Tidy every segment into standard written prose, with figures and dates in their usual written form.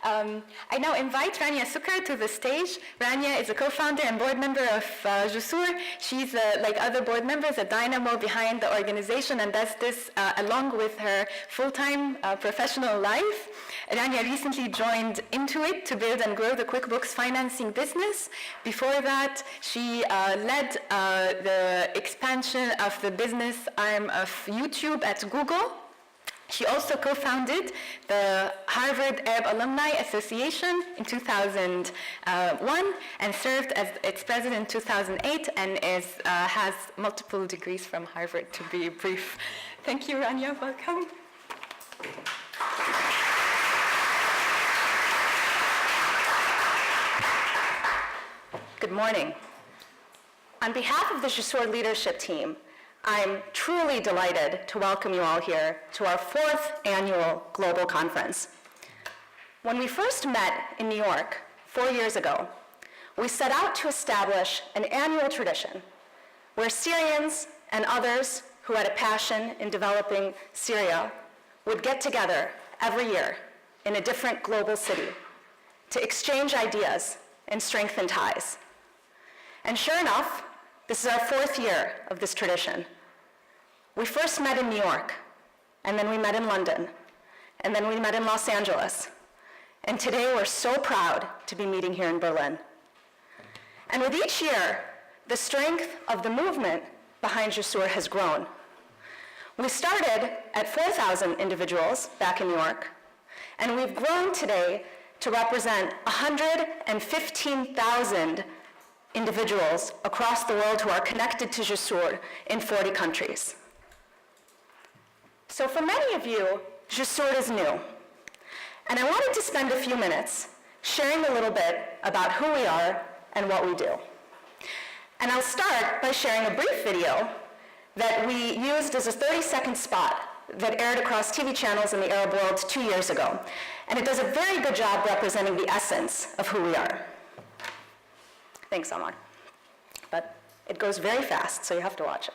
I now invite Rania Succar to the stage. Rania is a co-founder and board member of Jusoor. She's, like other board members, a dynamo behind the organization and does this along with her full-time professional life. Rania recently joined Intuit to build and grow the QuickBooks financing business. Before that, she led the expansion of the business arm of YouTube at Google. She also co-founded the Harvard Arab Alumni Association in 2001 and served as its president in 2008 and has multiple degrees from Harvard, to be brief. Thank you, Rania. Welcome. Good morning. On behalf of the Jusoor leadership team, I'm truly delighted to welcome you all here to our 4th annual global conference. When we first met in New York 4 years ago, we set out to establish an annual tradition where Syrians and others who had a passion in developing Syria would get together every year in a different global city to exchange ideas and strengthen ties. And sure enough, this is our 4th year of this tradition. We first met in New York, and then we met in London, and then we met in Los Angeles. And today we're so proud to be meeting here in Berlin. And with each year, the strength of the movement behind Jusoor has grown. We started at 4,000 individuals back in New York, and we've grown today to represent 115,000 individuals across the world who are connected to Jusoor in 40 countries. So for many of you, Jusoor is new. And I wanted to spend a few minutes sharing a little bit about who we are and what we do. And I'll start by sharing a brief video that we used as a 30-second spot that aired across TV channels in the Arab world 2 years ago. And it does a very good job representing the essence of who we are. Thanks, Omar. But it goes very fast, so you have to watch it.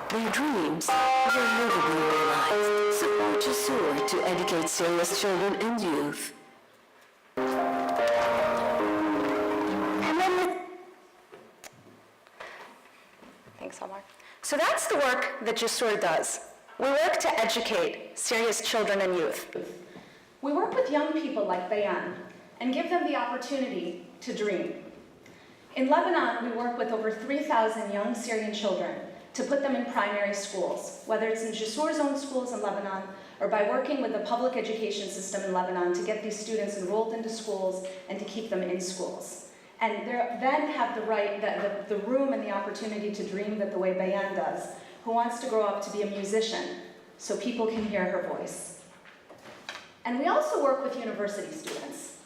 Their dreams will never be realized. Support Jusoor to educate Syria's children and youth. Thanks, Omar. So that's the work that Jusoor does. We work to educate Syria's children and youth. We work with young people like Bayan and give them the opportunity to dream. In Lebanon, we work with over 3,000 young Syrian children to put them in primary schools, whether it's in Jusoor's own schools in Lebanon or by working with the public education system in Lebanon to get these students enrolled into schools and to keep them in schools. And then have the right, the room and the opportunity to dream that the way Bayan does, who wants to grow up to be a musician so people can hear her voice. And we also work with university students.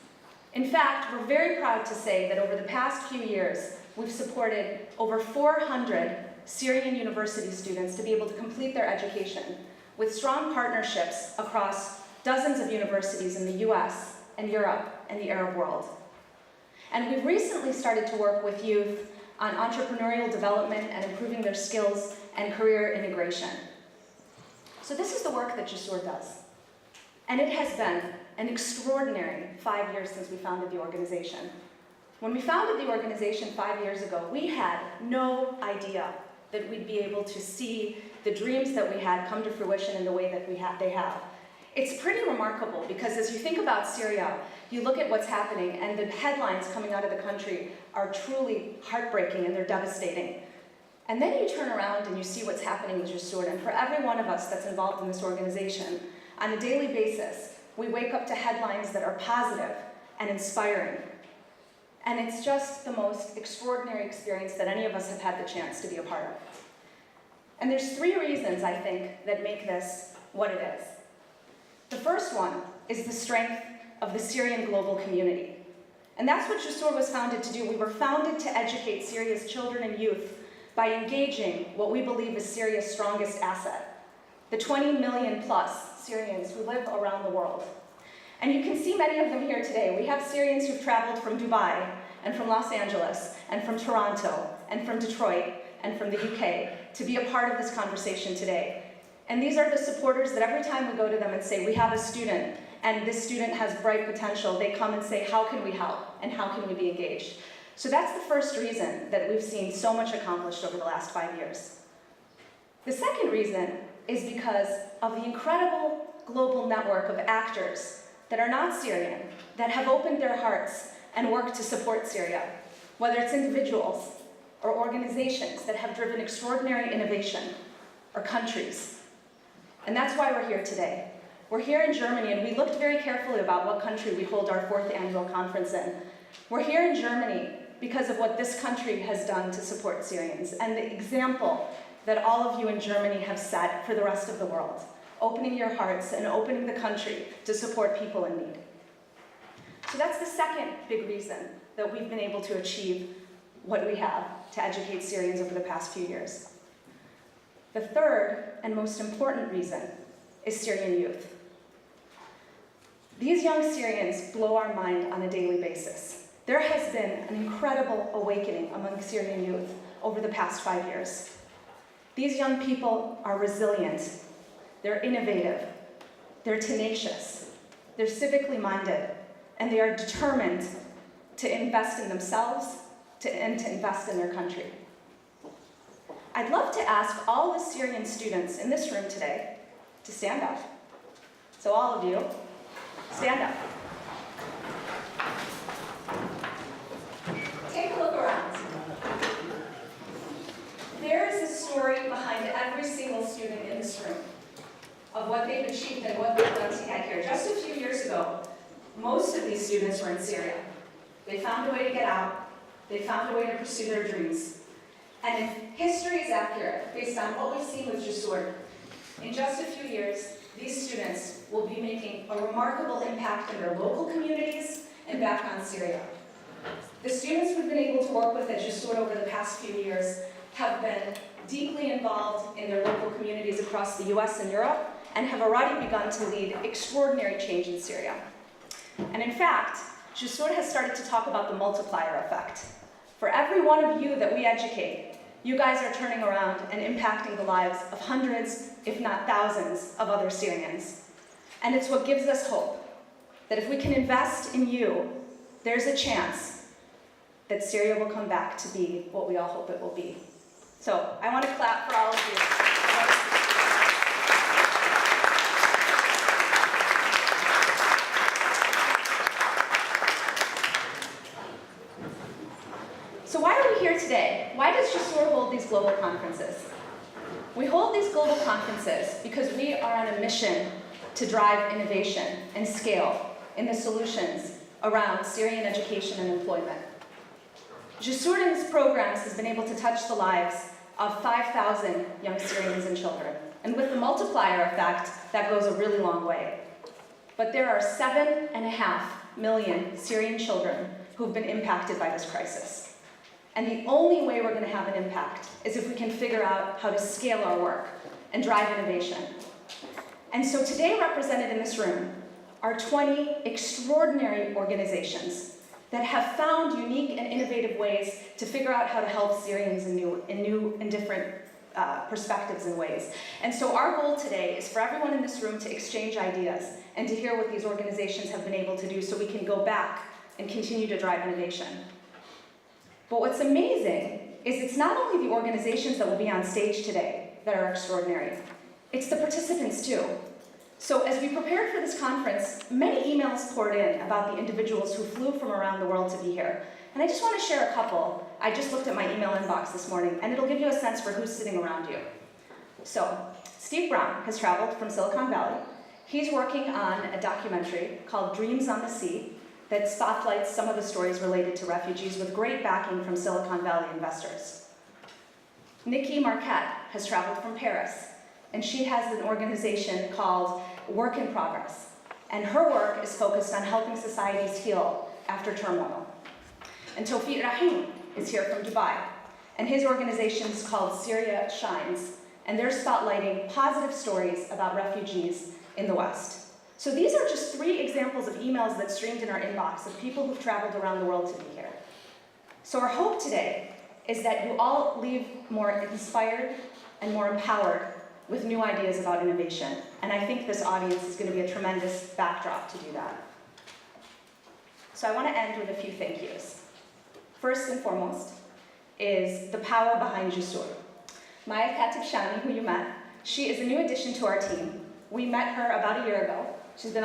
In fact, we're very proud to say that over the past few years, we've supported over 400 Syrian university students to be able to complete their education with strong partnerships across dozens of universities in the US and Europe and the Arab world. And we've recently started to work with youth on entrepreneurial development and improving their skills and career integration. So this is the work that Jusoor does. And it has been an extraordinary 5 years since we founded the organization. When we founded the organization 5 years ago, we had no idea that we'd be able to see the dreams that we had come to fruition in the way that they have. It's pretty remarkable because as you think about Syria, you look at what's happening and the headlines coming out of the country are truly heartbreaking and they're devastating. And then you turn around and you see what's happening with Jusoor, and for every one of us that's involved in this organization, on a daily basis, we wake up to headlines that are positive and inspiring. And it's just the most extraordinary experience that any of us have had the chance to be a part of. And there's 3 reasons, I think, that make this what it is. The first one is the strength of the Syrian global community. And that's what Jusoor was founded to do. We were founded to educate Syria's children and youth by engaging what we believe is Syria's strongest asset, the 20 million plus Syrians who live around the world. And you can see many of them here today. We have Syrians who've traveled from Dubai, and from Los Angeles, and from Toronto, and from Detroit, and from the UK to be a part of this conversation today. And these are the supporters that every time we go to them and say, we have a student, and this student has bright potential, they come and say, how can we help, and how can we be engaged? So that's the first reason that we've seen so much accomplished over the last 5 years. The second reason is because of the incredible global network of actors that are not Syrian, that have opened their hearts and worked to support Syria, whether it's individuals or organizations that have driven extraordinary innovation, or countries. And that's why we're here today. We're here in Germany, and we looked very carefully about what country we hold our 4th annual conference in. We're here in Germany because of what this country has done to support Syrians, and the example that all of you in Germany have set for the rest of the world, opening your hearts and opening the country to support people in need. So that's the second big reason that we've been able to achieve what we have to educate Syrians over the past few years. The third and most important reason is Syrian youth. These young Syrians blow our mind on a daily basis. There has been an incredible awakening among Syrian youth over the past 5 years. These young people are resilient, they're innovative, they're tenacious, they're civically minded, and they are determined to invest in themselves and to invest in their country. I'd love to ask all the Syrian students in this room today to stand up. So all of you, stand up. Take a look around. There is a story behind every single student in this room of what they've achieved and what they've done to get here. Just a few years ago, most of these students were in Syria. They found a way to get out. They found a way to pursue their dreams. And if history is accurate, based on what we've seen with Jusoor, in just a few years, these students will be making a remarkable impact in their local communities and back on Syria. The students we've been able to work with at Jusoor over the past few years have been deeply involved in their local communities across the US and Europe, and have already begun to lead extraordinary change in Syria. And in fact, Jusoor has started to talk about the multiplier effect. For every one of you that we educate, you guys are turning around and impacting the lives of hundreds, if not thousands, of other Syrians. And it's what gives us hope, that if we can invest in you, there's a chance that Syria will come back to be what we all hope it will be. So I want to clap for all of you. So why are we here today? Why does Jusoor hold these global conferences? We hold these global conferences because we are on a mission to drive innovation and scale in the solutions around Syrian education and employment. Jusoor in its programs has been able to touch the lives of 5,000 young Syrians and children. And with the multiplier effect, that goes a really long way. But there are 7.5 million Syrian children who've been impacted by this crisis. And the only way we're going to have an impact is if we can figure out how to scale our work and drive innovation. And so today, represented in this room are 20 extraordinary organizations that have found unique and innovative ways to figure out how to help Syrians in new and different perspectives and ways. And so our goal today is for everyone in this room to exchange ideas and to hear what these organizations have been able to do so we can go back and continue to drive innovation. But what's amazing is it's not only the organizations that will be on stage today that are extraordinary, it's the participants too. So as we prepared for this conference, many emails poured in about the individuals who flew from around the world to be here. And I just want to share a couple. I just looked at my email inbox this morning, and it'll give you a sense for who's sitting around you. So Steve Brown has traveled from Silicon Valley. He's working on a documentary called Dreams on the Sea that spotlights some of the stories related to refugees with great backing from Silicon Valley investors. Nikki Marquette has traveled from Paris, and she has an organization called Work in Progress. And her work is focused on helping societies heal after turmoil. And Tawfiq Rahim is here from Dubai. And his organization is called Syria Shines. And they're spotlighting positive stories about refugees in the West. So these are just 3 examples of emails that streamed in our inbox of people who've traveled around the world to be here. So our hope today is that you all leave more inspired and more empowered with new ideas about innovation. And I think this audience is going to be a tremendous backdrop to do that. So I want to end with a few thank yous. First and foremost is the power behind Jusoor. Maya Katib Shani, who you met, she is a new addition to our team. We met her about a year ago. She's been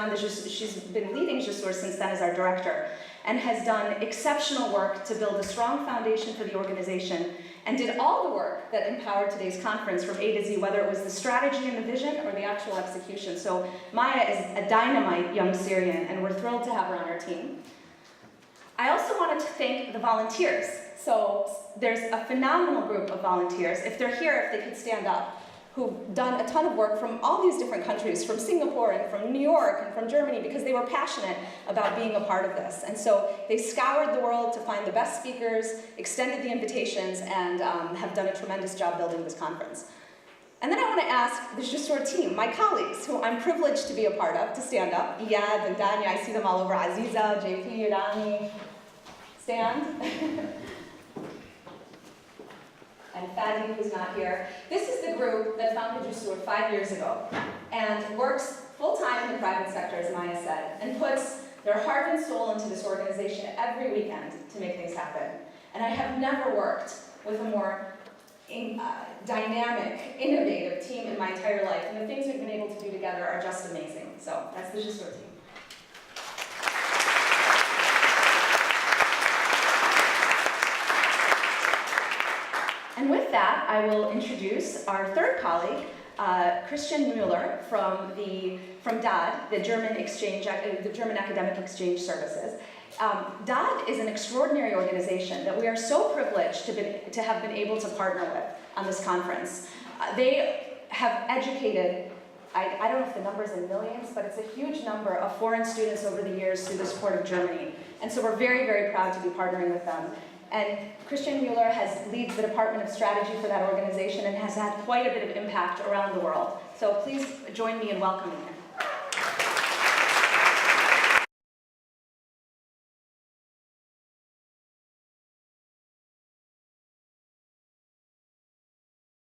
leading Jusoor since then as our director, and has done exceptional work to build a strong foundation for the organization, and did all the work that empowered today's conference from A to Z, whether it was the strategy and the vision or the actual execution. So Maya is a dynamite young Syrian, and we're thrilled to have her on our team. I also wanted to thank the volunteers. So there's a phenomenal group of volunteers. If they're here, if they could stand up, who've done a ton of work from all these different countries, from Singapore and from New York and from Germany, because they were passionate about being a part of this. And so they scoured the world to find the best speakers, extended the invitations, and have done a tremendous job building this conference. And then I want to ask the Jusoor team, my colleagues, who I'm privileged to be a part of, to stand up. Iyad and Danya, I see them all over. Aziza, JP, Rani, stand. And Fadi, who's not here. This is the group that founded Jusoor 5 years ago and works full-time in the private sector, as Maya said, and puts their heart and soul into this organization every weekend to make things happen. And I have never worked with a more dynamic, innovative team in my entire life, and the things we've been able to do together are just amazing. So that's the Jusoor team. And with that, I will introduce our third colleague, Christian Muller from DAAD, the German Academic Exchange Services. DAAD is an extraordinary organization that we are so privileged to have been able to partner with on this conference. They have educated, I don't know if the number's in millions, but it's a huge number of foreign students over the years through the support of Germany. And so we're very, very proud to be partnering with them. And Christian Muller leads the Department of Strategy for that organization and has had quite a bit of impact around the world. So please join me in welcoming him.